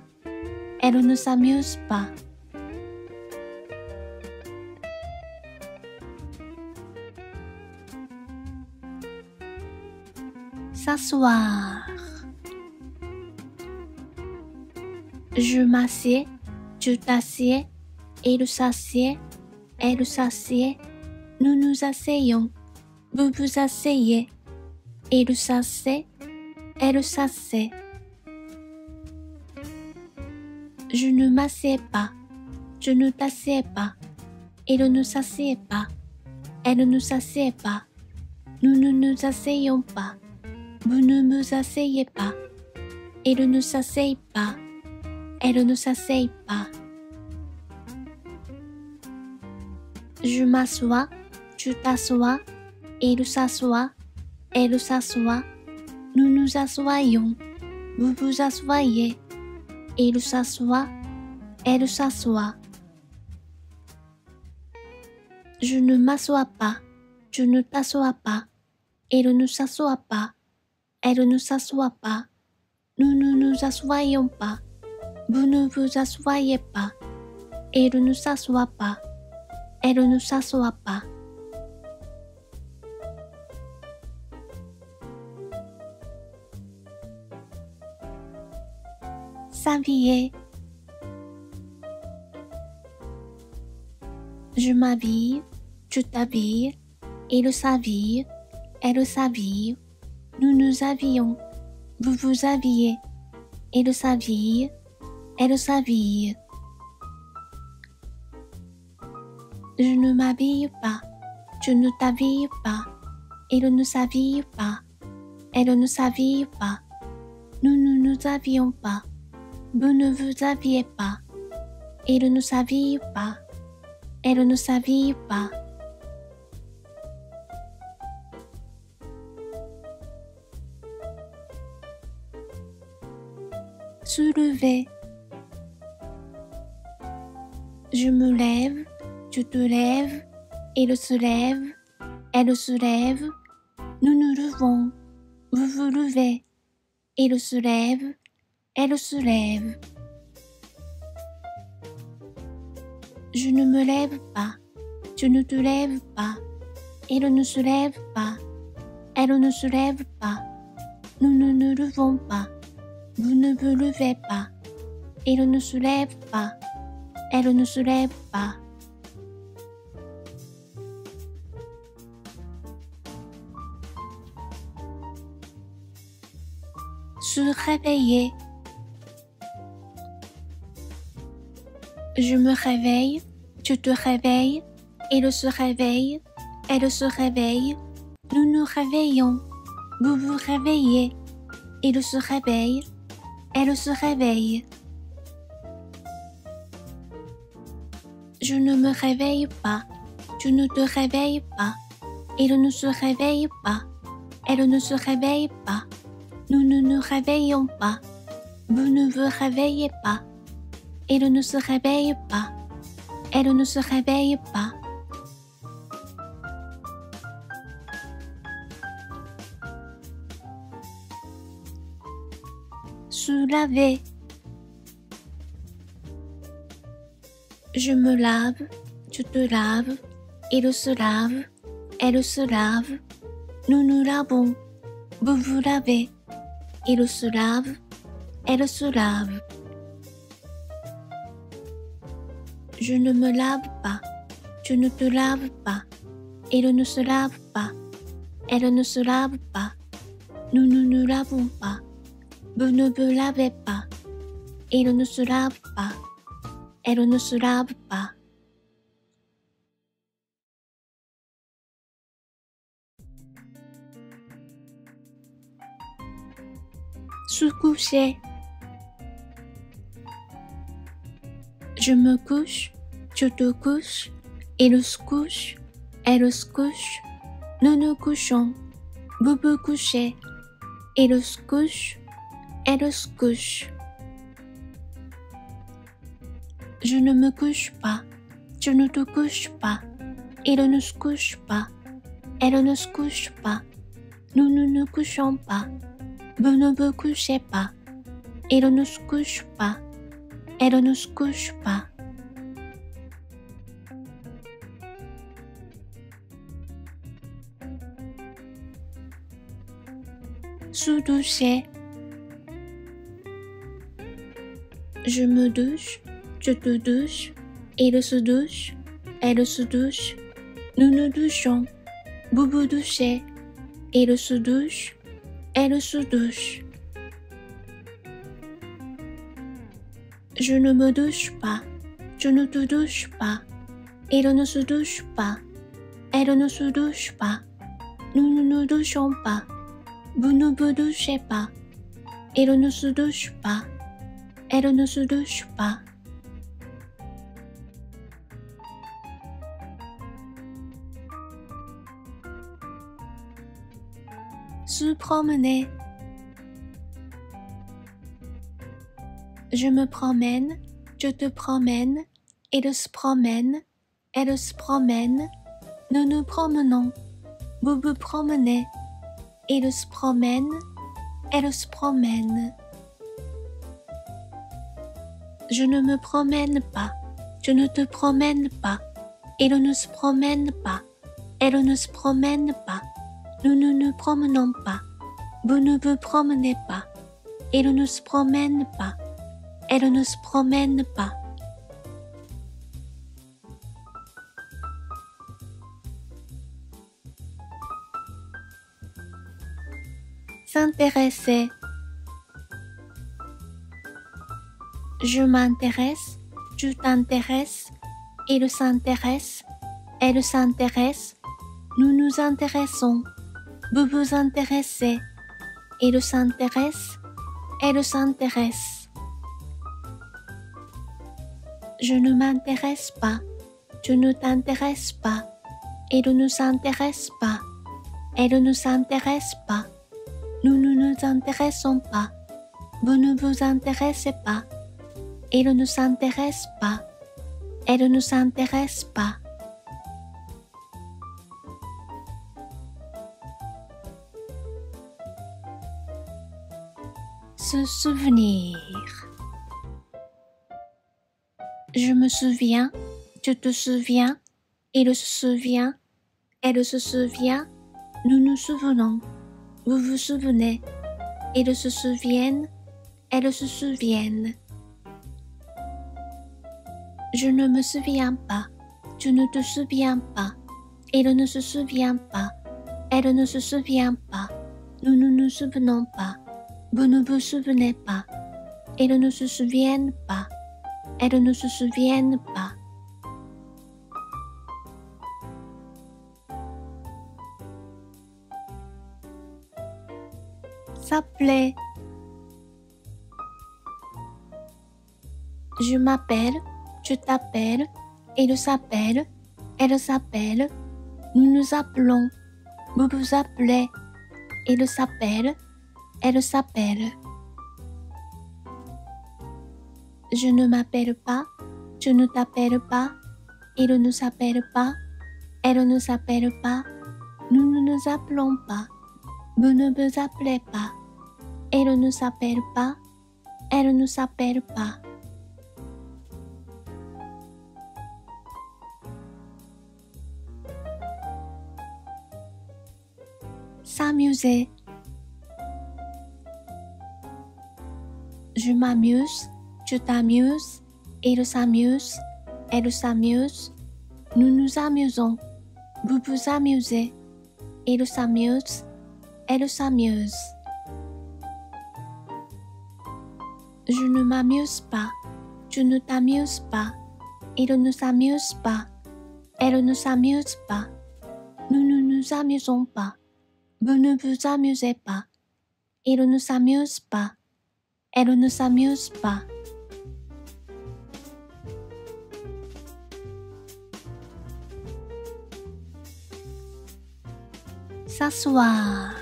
elle ne s'amuse pas. S'asseoir. Je m'assieds, tu t'assieds, il s'assied, elle s'assied, nous nous asseyons, vous vous asseyez, il s'assied, elle s'assied. Je ne m'assieds pas, tu ne t'assieds pas, il ne s'assied pas, elle ne s'assied pas, nous ne nous asseyons pas, vous ne vous asseyez pas, il ne s'asseye pas, elle ne s'asseye pas. Je m'assois, tu t'assois, il s'assoit, elle s'assoit, nous nous assoyons, vous vous assoyez, il s'assoit, elle s'assoit. Je ne m'assois pas, tu ne t'assois pas, il ne s'assoit pas, elle ne s'assoit pas, nous ne nous assoyons pas, vous ne vous assoyez pas, il ne s'assoit pas, elle ne s'assoit pas. s'habiller. Je m'habille, tu t'habilles, il s'habille, elle s'habille, nous nous habillons, vous vous habillez, il s'habille, elle s'habille. Je ne m'habille pas, tu ne t'habilles pas, il ne s'habille pas, elle ne s'habille pas, nous ne nous habillons pas, vous ne vous habillez pas, il ne s'habille pas, elle ne s'habille pas. Soulever. Je me lève, tu te lèves, il se lève, elle se lève, nous nous levons, vous vous levez, il se lève, elle se lève. Je ne me lève pas, tu ne te lèves pas, il ne se lève pas, elle ne se lève pas, nous ne nous levons pas, vous ne vous levez pas, il ne se lève pas, elle ne se lève pas. Se réveiller. Je me réveille, tu te réveilles, il se réveille, elle se réveille, nous nous réveillons, vous vous réveillez, il se réveille, elle se réveille. Je ne me réveille pas, tu ne te réveilles pas, il ne se réveille pas, elle ne se réveille pas, nous ne nous réveillons pas, vous ne vous réveillez pas, il ne se réveille pas, elle ne se réveille pas. Se laver. Je me lave, tu te laves, il se lave, elle se lave, nous nous lavons, vous vous lavez, il se lave, elle se lave. Je ne me lave pas, tu ne te laves pas, il ne se lave pas, elle ne se lave pas, nous ne nous lavons pas, vous ne vous lavez pas, il ne se lave pas, elle ne se lave pas. Se coucher. Je me couche, tu te couches, il se couche, elle se couche, nous nous couchons, vous vous couchez, il se couche, elle se couche. Je ne me couche pas, tu ne te couches pas, il ne se couche pas, elle ne se couche pas, nous ne nous couchons pas, vous ne vous couchez pas, il ne se couche pas, elle ne se couche pas. Se doucher. Je me douche, tu te douches, il se douche, elle se douche, nous nous douchons, vous vous douchez, il se douche, elle se douche. Je ne me douche pas, tu ne te douches pas, il ne se douche pas, elle ne se douche pas, nous ne nous douchons pas, vous ne vous douchez pas, il ne se douche pas, elle ne se douche pas. Se promener. Je me promène, tu te promènes, il se promène, elle se promène, nous nous promenons, vous vous promenez, il se promène, elle se promène. Je ne me promène pas, tu ne te promènes pas, il ne se promène pas, elle ne se promène pas, nous ne nous promenons pas, vous ne vous promenez pas, il ne se promène pas, Elle ne se promène pas. S'intéresser. Je m'intéresse, tu t'intéresses, il s'intéresse, elle s'intéresse, nous nous intéressons, vous vous intéressez, il s'intéresse, elle s'intéresse. Je ne m'intéresse pas, tu ne t'intéresses pas, il ne s'intéresse pas, elle ne s'intéresse pas, nous ne nous intéressons pas, vous ne vous intéressez pas, il ne s'intéresse pas, elle ne s'intéresse pas. Se souvenir. Je me souviens, tu te souviens, il se souvient, elle se souvient, nous nous souvenons, vous vous souvenez, ils se souviennent, elles se souviennent. Je ne me souviens pas, tu ne te souviens pas, il ne se souvient pas, elle ne se souvient pas, nous ne nous souvenons pas, vous ne vous souvenez pas, ils ne se souviennent pas, elles ne se souviennent pas. S'appeler. Je m'appelle, tu t'appelles, il s'appelle, elle s'appelle, nous nous appelons, vous vous appelez, il s'appelle, elle s'appelle. Je ne m'appelle pas, tu ne t'appelles pas, il ne s'appelle pas, elle ne s'appelle pas, nous ne nous appelons pas, vous ne vous appelez pas, il ne s'appelle pas, elle ne s'appelle pas. S'amuser. Je m'amuse, tu t'amuses, il s'amuse, elle s'amuse, nous nous amusons, vous vous amusez, il s'amuse, elle s'amuse. Je ne m'amuse pas, tu ne t'amuses pas, il ne s'amuse pas, elle ne s'amuse pas, nous ne nous amusons pas, vous ne vous amusez pas, il ne s'amuse pas, elle ne s'amuse pas. S'asseoir.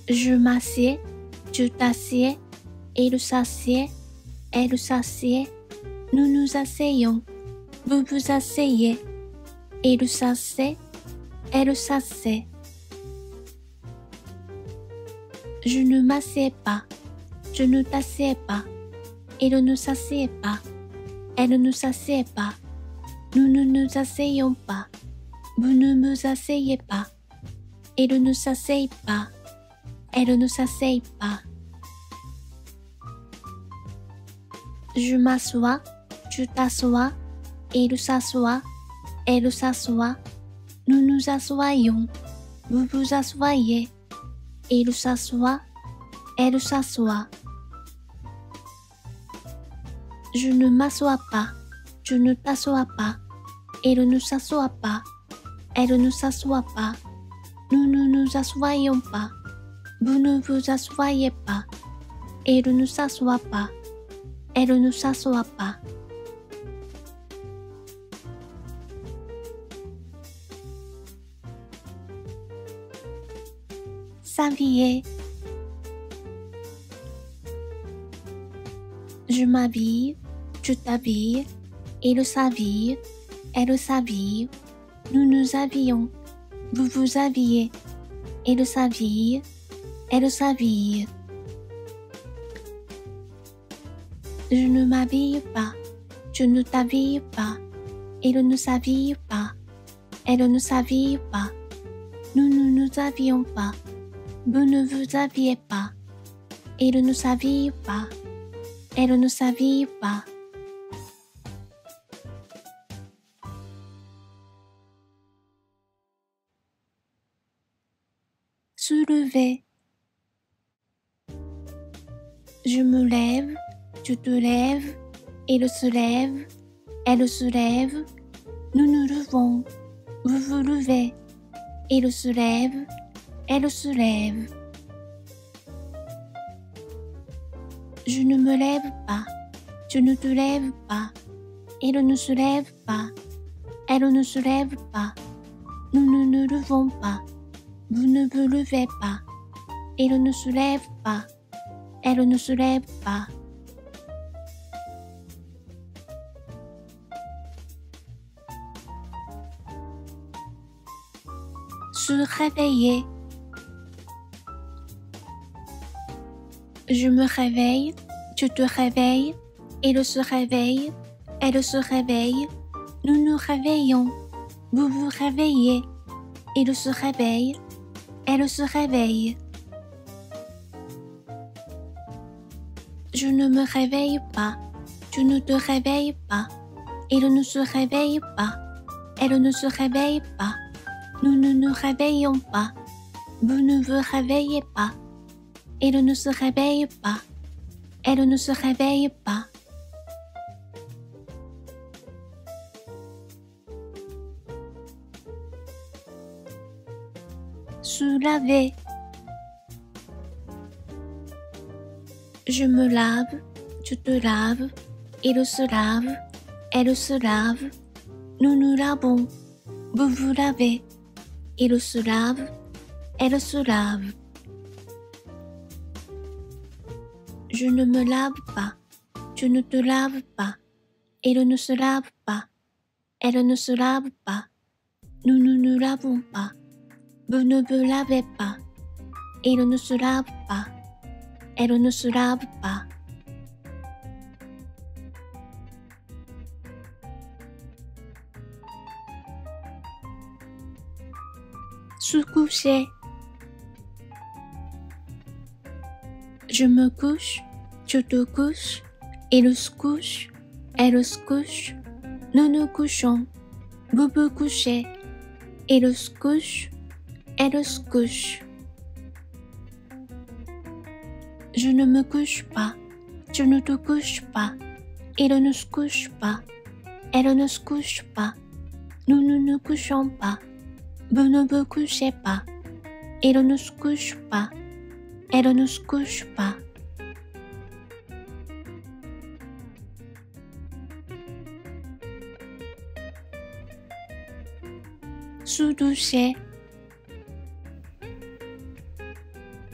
Je m'assieds, tu t'assieds, il s'assied, elle s'assied, nous nous asseyons, vous vous asseyez, il s'assied, elle s'assied. Je ne m'assieds pas, tu ne t'assieds pas, il ne s'assied pas, elle ne s'assied pas, nous ne nous asseyons pas, vous ne vous asseyez pas, il ne s'asseye pas, elle ne s'asseye pas. Je m'assois, tu t'assois, il s'assoit, elle s'assoit, nous nous assoyons, vous vous assoyez, il s'assoit, elle s'assoit. Je ne m'assois pas, tu ne t'assois pas, il ne s'assoit pas, elle ne s'assoit pas, nous ne nous assoyons pas, vous ne vous assoyez pas, il ne s'assoit pas, elle ne s'assoit pas. S'habiller. Je m'habille, tu t'habilles, il s'habille, elle s'habille, nous nous habillons, vous vous habillez, il s'habille, elle s'habille. Je ne m'habille pas, tu ne t'habilles pas, il ne s'habille pas, elle ne s'habille pas, nous ne nous habillons pas, vous ne vous habillez pas, Il ne s'habille pas. Elle ne s'habille pas. Se lever. Je me lève, tu te lèves, il se lève, elle se lève, nous nous levons, vous vous levez, il se lève, elle se lève. Je ne me lève pas, tu ne te lèves pas, il ne se lève pas, elle ne se lève pas, nous ne nous levons pas, vous ne vous levez pas, il ne se lève pas, elle ne se lève pas. Se réveiller. Je me réveille, tu te réveilles, il se réveille, elle se réveille, nous nous réveillons, vous vous réveillez, il se réveille, elle se réveille. Je ne me réveille pas, tu ne te réveilles pas, il ne se réveille pas, elle ne se réveille pas, nous ne nous réveillons pas, vous ne vous réveillez pas, il ne se réveille pas, elle ne se réveille pas. Se laver. Je me lave, tu te laves, il se lave, elle se lave, nous nous lavons, vous vous lavez, il se lave, elle se lave. Je ne me lave pas, tu ne te laves pas, il ne se lave pas, elle ne se lave pas, nous ne nous lavons pas, vous ne vous lavez pas, il ne se lave pas, elle ne se lave pas. Se coucher. Je me couche, tu te couches, il se couche, elle se couche, nous nous couchons, vous vous couchez, il se couche, elle se couche. Je ne me couche pas, tu ne te couches pas, il ne se couche pas, elle ne se couche pas, nous ne nous couchons pas, vous ne vous couchez pas, il ne se couche pas, elle ne se couche pas. Se doucher.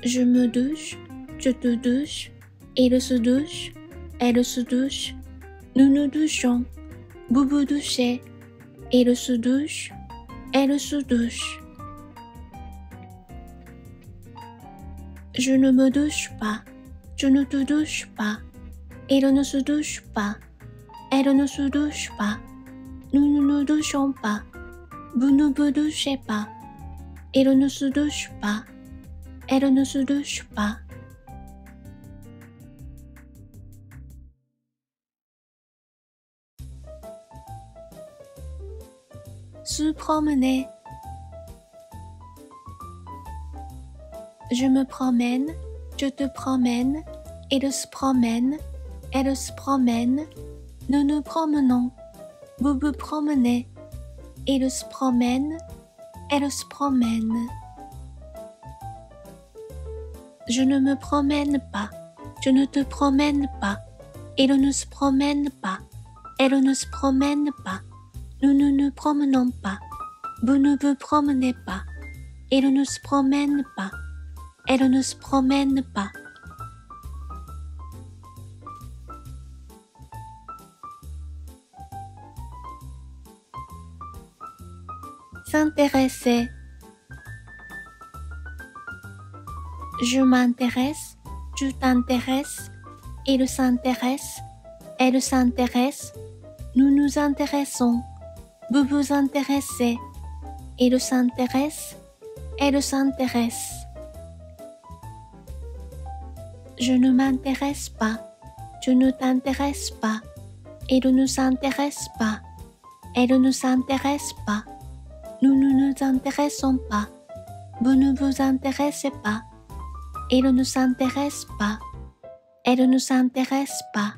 Je me douche, tu te douches, il se douche, elle se douche, nous nous douchons, vous vous douchez, il se douche, elle se douche. Je ne me douche pas, tu ne te douches pas, il ne se douche pas, elle ne se douche pas, nous ne nous douchons pas, vous ne vous douchez pas, il ne se douche pas, elle ne se douche pas. Se promener. Je me promène, tu te promènes, il se promène, elle se promène, nous nous promenons, vous vous promenez, il se promène, elle se promène. Je ne me promène pas, tu ne te promènes pas, il ne se promène pas, elle ne se promène pas, nous ne nous promenons pas, vous ne vous promenez pas, il ne se promène pas, elle ne se promène pas. S'intéresser. Je m'intéresse, tu t'intéresses, il s'intéresse, elle s'intéresse, nous nous intéressons, vous vous intéressez, il s'intéresse, elle s'intéresse. Je ne m'intéresse pas. Tu ne t'intéresses pas. Il ne s'intéresse pas. Elle ne s'intéresse pas. Nous ne nous intéressons pas. Vous ne vous intéressez pas. Il ne s'intéresse pas. Elle ne s'intéresse pas.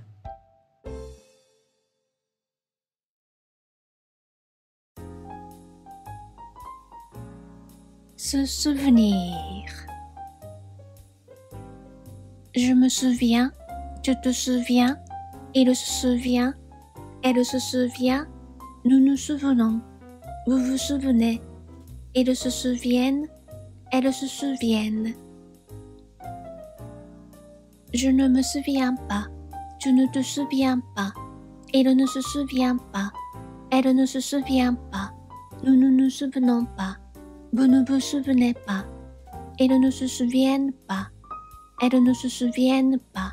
Se souvenir. Je me souviens, tu te souviens, il se souvient, elle se souvient, nous nous souvenons, vous vous souvenez, ils se souviennent, elles se souviennent. Je ne me souviens pas, tu ne te souviens pas, il ne se souvient pas, elle ne se souvient pas, nous ne nous souvenons pas, vous ne vous souvenez pas, ils ne se souviennent pas, elles ne se souviennent pas.